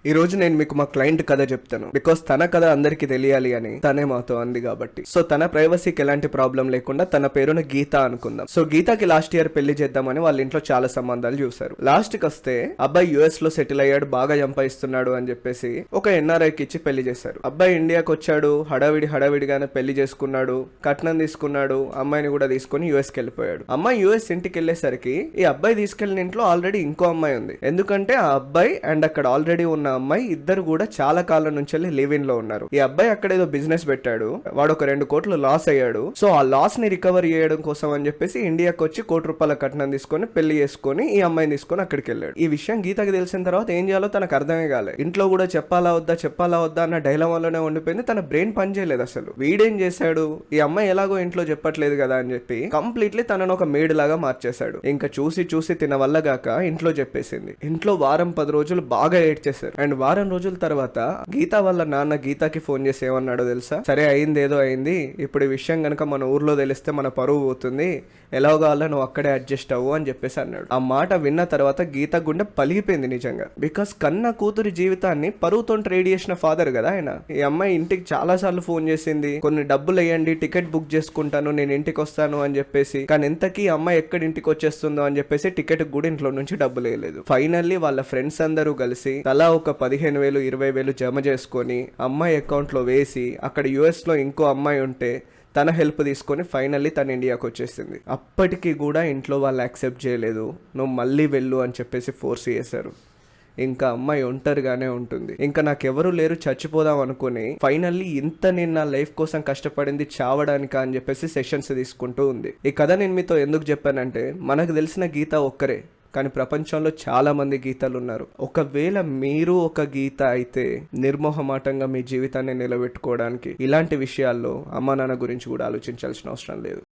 ఈ రోజు నేను మీకు మా క్లయింట్ కథ చెప్తాను. బికాస్ తన కథ అందరికి తెలియాలి అని తనే మాతో అంది కాబట్టి. సో తన ప్రైవసీకి ఎలాంటి ప్రాబ్లం లేకుండా తన పేరును గీత అనుకుందాం. సో గీతకి లాస్ట్ ఇయర్ పెళ్లి చేద్దామని వాళ్ళ ఇంట్లో చాలా సంబంధాలు చూశారు. లాస్ట్ కి వస్తే అబ్బాయి యుఎస్ లో సెటిల్ అయ్యాడు, బాగా సంపాదిస్తున్నాడు అని చెప్పేసి ఒక ఎన్ఆర్ఐకి ఇచ్చి పెళ్లి చేశారు. అబ్బాయి ఇండియాకి వచ్చాడు, హడావిడిగానే పెళ్లి చేసుకున్నాడు, కట్నం తీసుకున్నాడు, అమ్మాయిని కూడా తీసుకుని యుఎస్ కి వెళ్ళిపోయాడు. అమ్మాయి యుఎస్ ఇంటికి వెళ్ళేసరికి ఈ అబ్బాయి తీసుకెళ్లిన ఇంట్లో ఆల్రెడీ ఇంకో అమ్మాయి ఉంది. ఎందుకంటే ఆ అబ్బాయి అండ్ అక్కడ ఆల్రెడీ ఉన్న అమ్మాయి ఇద్దరు కూడా చాలా కాలం నుంచి లివ్ ఇన్ లో ఉన్నారు. ఈ అబ్బాయి అక్కడ ఏదో బిజినెస్ పెట్టాడు, వాడు ఒక 2 కోట్లు లాస్ అయ్యాడు. సో ఆ లాస్ ని రికవర్ చేయడం కోసం అని చెప్పేసి ఇండియాకి వచ్చి ₹1,00,00,000 కట్నం తీసుకొని పెళ్లి చేసుకొని ఈ అమ్మాయిని తీసుకొని అక్కడికి వెళ్ళాడు. ఈ విషయం గీతకి తెలిసిన తర్వాత ఏం చేయాలో తనకు అర్థమే కాలే. ఇంట్లో కూడా చెప్పాలా వద్దా అన్న డైలమాలోనే ఉండిపోయింది. తన బ్రెయిన్ పని చేయలేదు అసలు. వీడేం చేశాడు, ఈ అమ్మాయి ఎలాగో ఇంట్లో చెప్పట్లేదు కదా అని చెప్పి కంప్లీట్లీ తనను ఒక మేడ్ లాగా మార్చేశాడు. ఇంకా చూసి తిన వల్ల గాక ఇంట్లో చెప్పేసింది. ఇంట్లో వారం 10 రోజులు బాగా ఏడ్చేశారు. అండ్ వారం రోజుల తర్వాత గీత వాళ్ళ నాన్న గీతకి ఫోన్ చేసి ఏమన్నాడో తెలుసా? సరే అయింది, ఏదో అయింది, ఇప్పుడు ఈ విషయం గనక మన ఊర్లో తెలిస్తే మన పరువు పోతుంది, ఎలాగోలా నువ్వు అక్కడే అడ్జస్ట్ అవ్వు అని చెప్పేసి అన్నాడు. ఆ మాట విన్న తర్వాత గీత గుండె పలిగిపోయింది నిజంగా. బికాస్ కన్న కూతురి జీవితాన్ని పరువుతో ట్రేడ్ చేసిన ఫాదర్ కదా ఆయన. ఈ అమ్మాయి ఇంటికి చాలా సార్లు ఫోన్ చేసింది, కొన్ని డబ్బులు వేయండి, టికెట్ బుక్ చేసుకుంటాను, నేను ఇంటికి వస్తాను అని చెప్పేసి. కానీ ఎంతకీ అమ్మాయి ఎక్కడ ఇంటికి వచ్చేస్తుందో అని చెప్పేసి టికెట్ కూడా ఇంట్లో నుంచి డబ్బులు వేయలేదు. ఫైనల్లీ వాళ్ళ ఫ్రెండ్స్ అందరూ కలిసి తలా ఒక 15,000 20,000 జమ చేసుకొని అమ్మాయి అకౌంట్ లో వేసి, అక్కడ యుఎస్ లో ఇంకో అమ్మాయి ఉంటే తన హెల్ప్ తీసుకొని ఫైనల్లీ తన ఇండియాకి వచ్చేసింది. అప్పటికి కూడా ఇంట్లో వాళ్ళు యాక్సెప్ట్ చేయలేదు. నువ్వు మళ్ళీ వెళ్ళు అని చెప్పేసి ఫోర్స్ చేశారు. ఇంకా అమ్మాయి ఒంటరిగానే ఉంటుంది. ఇంకా నాకెవరు లేరు, చచ్చిపోదాం అనుకుని ఫైనల్లీ ఇంత నేను నా లైఫ్ కోసం కష్టపడింది చావడానికా అని చెప్పేసి సెషన్స్ తీసుకుంటూ ఉంది. ఈ కథ నేను మీతో ఎందుకు చెప్పానంటే, మనకు తెలిసిన గీత ఒక్కరే, కానీ ప్రపంచంలో చాలా మంది గీతలు ఉన్నారు. ఒకవేళ మీరు ఒక గీత అయితే నిర్మోహమాటంగా మీ జీవితాన్ని నిలబెట్టుకోవడానికి ఇలాంటి విషయాల్లో అమ్మా నాన్న గురించి కూడా ఆలోచించాల్సిన అవసరం లేదు.